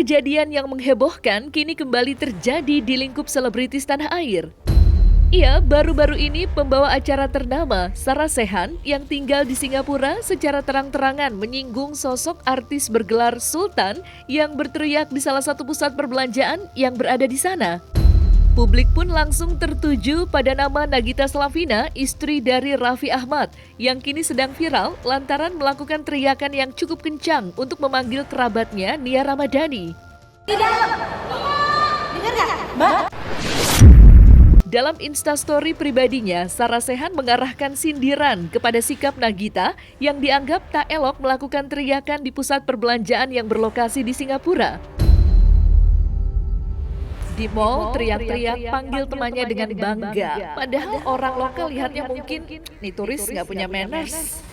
kejadian yang menghebohkan kini kembali terjadi di lingkup selebritis tanah air. Ia baru-baru ini pembawa acara ternama, Sarah Sechan, yang tinggal di Singapura secara terang-terangan menyinggung sosok artis bergelar Sultan yang berteriak di salah satu pusat perbelanjaan yang berada di sana. Publik pun langsung tertuju pada nama Nagita Slavina, istri dari Raffi Ahmad, yang kini sedang viral lantaran melakukan teriakan yang cukup kencang untuk memanggil kerabatnya Nia Ramadhani. Dalam instastory pribadinya, Sarah Sechan mengarahkan sindiran kepada sikap Nagita yang dianggap tak elok melakukan teriakan di pusat perbelanjaan yang berlokasi di Singapura. Di mall, teriak-teriak panggil temannya dengan bangga. Padahal orang lokal lihatnya mungkin, nih turis nggak punya manners.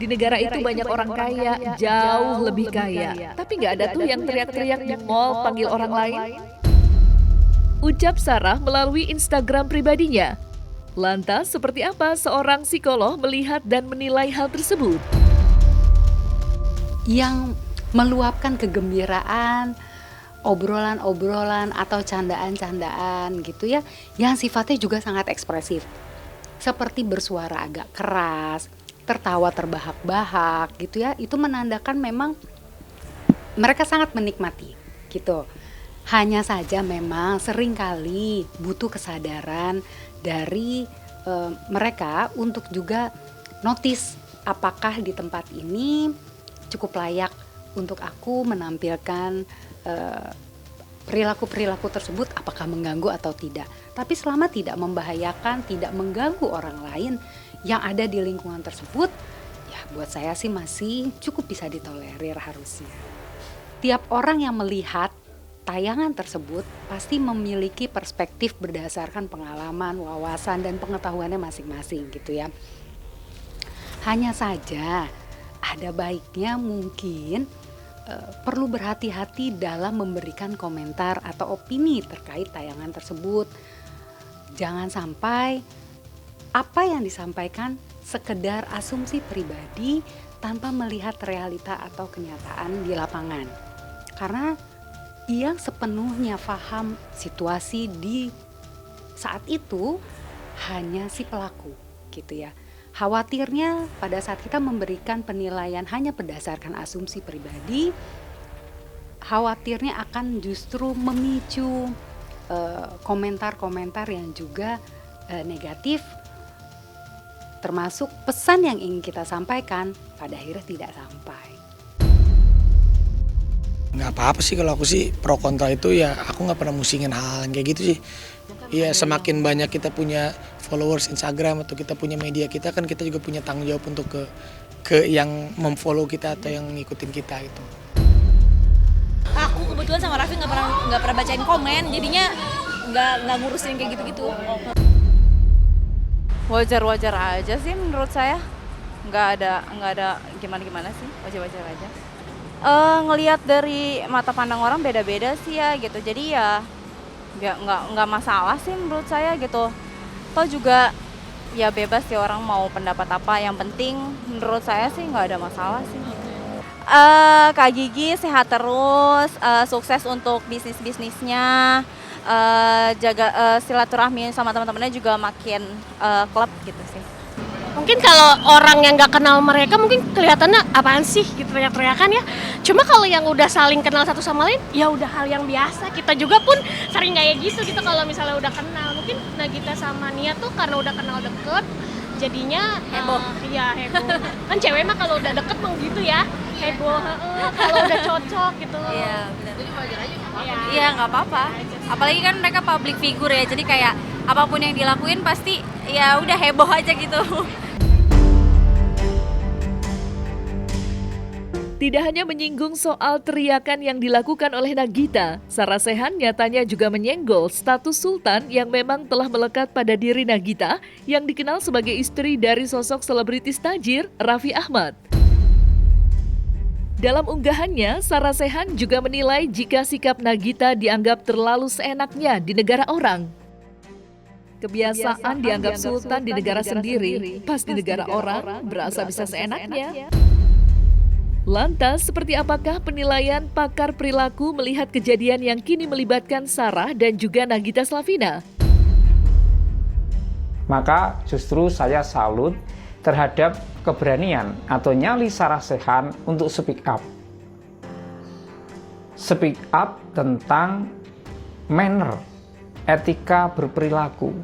Di negara itu banyak orang kaya, jauh lebih kaya. Tapi nggak ada tuh yang teriak-teriak di mall panggil orang lain. Ucap Sarah melalui Instagram pribadinya. Lantas, seperti apa seorang psikolog melihat dan menilai hal tersebut? Yang meluapkan kegembiraan, obrolan-obrolan atau candaan-candaan gitu ya, yang sifatnya juga sangat ekspresif. Seperti bersuara agak keras, tertawa terbahak-bahak gitu ya, itu menandakan memang mereka sangat menikmati gitu. Hanya saja memang seringkali butuh kesadaran dari mereka untuk juga notice apakah di tempat ini cukup layak untuk aku menampilkan perilaku-perilaku tersebut, apakah mengganggu atau tidak. Tapi selama tidak membahayakan, tidak mengganggu orang lain yang ada di lingkungan tersebut, ya buat saya sih masih cukup bisa ditolerir harusnya. Tiap orang yang melihat tayangan tersebut pasti memiliki perspektif berdasarkan pengalaman, wawasan, dan pengetahuannya masing-masing gitu ya. Hanya saja ada baiknya mungkin perlu berhati-hati dalam memberikan komentar atau opini terkait tayangan tersebut. Jangan sampai apa yang disampaikan sekedar asumsi pribadi tanpa melihat realita atau kenyataan di lapangan. Karena yang sepenuhnya paham situasi di saat itu hanya si pelaku gitu ya. Khawatirnya pada saat kita memberikan penilaian hanya berdasarkan asumsi pribadi, khawatirnya akan justru memicu komentar-komentar yang juga negatif, termasuk pesan yang ingin kita sampaikan pada akhirnya tidak sampai. Nggak apa-apa sih, kalau aku sih pro kontra itu ya, aku nggak pernah musingin hal yang kayak gitu sih. Iya, semakin banyak kita punya followers Instagram atau kita punya media kita, kan kita juga punya tanggung jawab untuk ke yang memfollow kita atau yang ngikutin kita gitu. Aku kebetulan sama Raffi nggak pernah bacain komen, jadinya nggak ngurusin kayak gitu-gitu. Wajar-wajar aja sih menurut saya, nggak ada gimana sih, wajar-wajar aja. Ngelihat dari mata pandang orang beda-beda sih ya gitu, jadi ya nggak masalah sih menurut saya gitu. Toh juga ya bebas sih orang mau pendapat apa, yang penting menurut saya sih nggak ada masalah sih. Kak Gigi sehat terus, sukses untuk bisnisnya, jaga silaturahmi sama teman-temannya juga makin klub gitu sih. Mungkin kalau orang yang nggak kenal mereka mungkin kelihatannya apaan sih gitu, teriak-teriakan ya. Cuma kalau yang udah saling kenal satu sama lain ya udah hal yang biasa. Kita juga pun sering kayak gitu kalau misalnya udah kenal. Mungkin Nagita sama Nia tuh karena udah kenal deket jadinya heboh. Iya heboh. Kan cewek mah kalau udah deket mah gitu ya, heboh. Kalau udah cocok gitu. Iya benar. Jadi wajar aja nggak apa-apa. Iya nggak apa-apa. Apalagi kan mereka public figure ya, jadi kayak apapun yang dilakuin pasti ya udah heboh aja gitu. Tidak hanya menyinggung soal teriakan yang dilakukan oleh Nagita, Sarah Sechan nyatanya juga menyenggol status Sultan yang memang telah melekat pada diri Nagita yang dikenal sebagai istri dari sosok selebritis tajir Raffi Ahmad. Dalam unggahannya, Sarah Sechan juga menilai jika sikap Nagita dianggap terlalu seenaknya di negara orang. Kebiasaan dianggap sultan di negara sendiri, pas di negara orang berasa bisa seenaknya. Lantas, seperti apakah penilaian pakar perilaku melihat kejadian yang kini melibatkan Sarah dan juga Nagita Slavina? Maka justru saya salut terhadap keberanian atau nyali Sarah Sechan untuk speak up. Speak up tentang manner, etika berperilaku,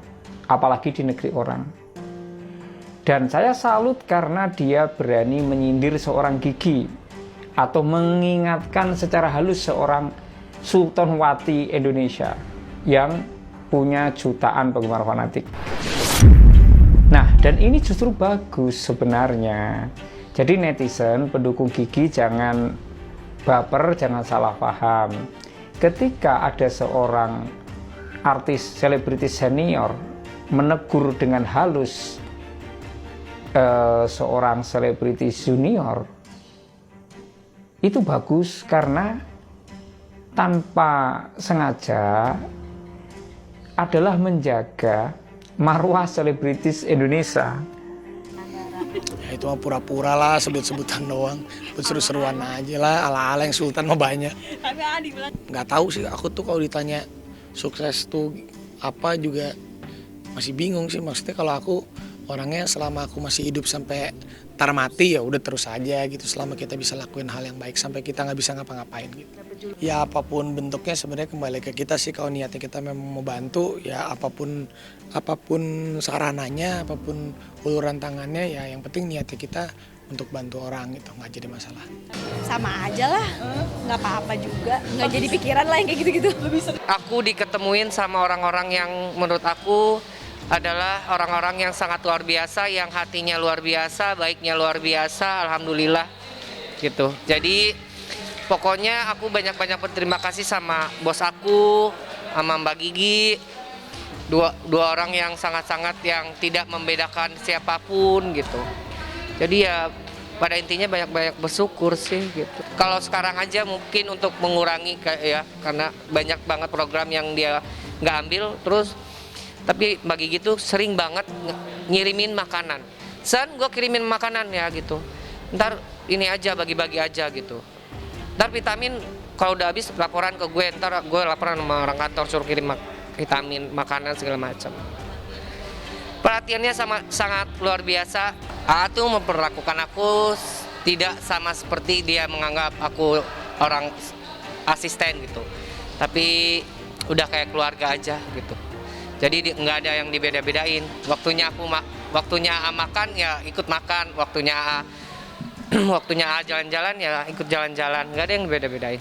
apalagi di negeri orang. Dan saya salut karena dia berani menyindir seorang Gigi atau mengingatkan secara halus seorang Sultanwati Indonesia yang punya jutaan penggemar fanatik. Nah, dan ini justru bagus sebenarnya. Jadi netizen, pendukung Gigi jangan baper, jangan salah paham. Ketika ada seorang artis selebritis senior menegur dengan halus seorang selebritis junior, itu bagus karena tanpa sengaja adalah menjaga marwah selebritis Indonesia. Ya itu mah pura-pura lah, sebut-sebutan doang, seru-seruan aja lah, ala-ala yang Sultan mah banyak. Nggak tahu sih, aku tuh kalau ditanya sukses tuh apa juga masih bingung sih. Maksudnya kalau aku orangnya selama aku masih hidup sampai tar mati ya udah terus aja gitu, selama kita bisa lakuin hal yang baik sampai kita nggak bisa ngapa-ngapain gitu. Ya apapun bentuknya sebenarnya kembali ke kita sih, kalau niatnya kita memang mau bantu ya apapun sarananya, apapun uluran tangannya, ya yang penting niatnya kita untuk bantu orang gitu, nggak jadi masalah. Sama aja lah, nggak apa-apa juga, nggak jadi pikiran lah yang kayak gitu-gitu. Aku diketemuin sama orang-orang yang menurut aku adalah orang-orang yang sangat luar biasa, yang hatinya luar biasa, baiknya luar biasa, alhamdulillah gitu. Jadi pokoknya aku banyak-banyak berterima kasih sama bos aku, sama Mbak Gigi, dua orang yang sangat-sangat yang tidak membedakan siapapun gitu. Jadi ya pada intinya banyak-banyak bersyukur sih gitu. Kalau sekarang aja mungkin untuk mengurangi ya, karena banyak banget program yang dia nggak ambil terus. Tapi Mbak Gigi tuh sering banget ngirimin makanan. San, gue kirimin makanan ya gitu. Ntar ini aja, bagi-bagi aja gitu. Ntar vitamin kalau udah habis laporan ke gue. Ntar gue laporan sama orang kantor suruh kirim vitamin, makanan segala macam. Perhatiannya sangat luar biasa. A tuh memperlakukan aku tidak sama seperti dia menganggap aku orang asisten gitu. Tapi udah kayak keluarga aja gitu. Jadi nggak ada yang dibeda-bedain. Waktunya makan ya ikut makan, waktunya jalan-jalan ya ikut jalan-jalan. Nggak ada yang beda-bedain.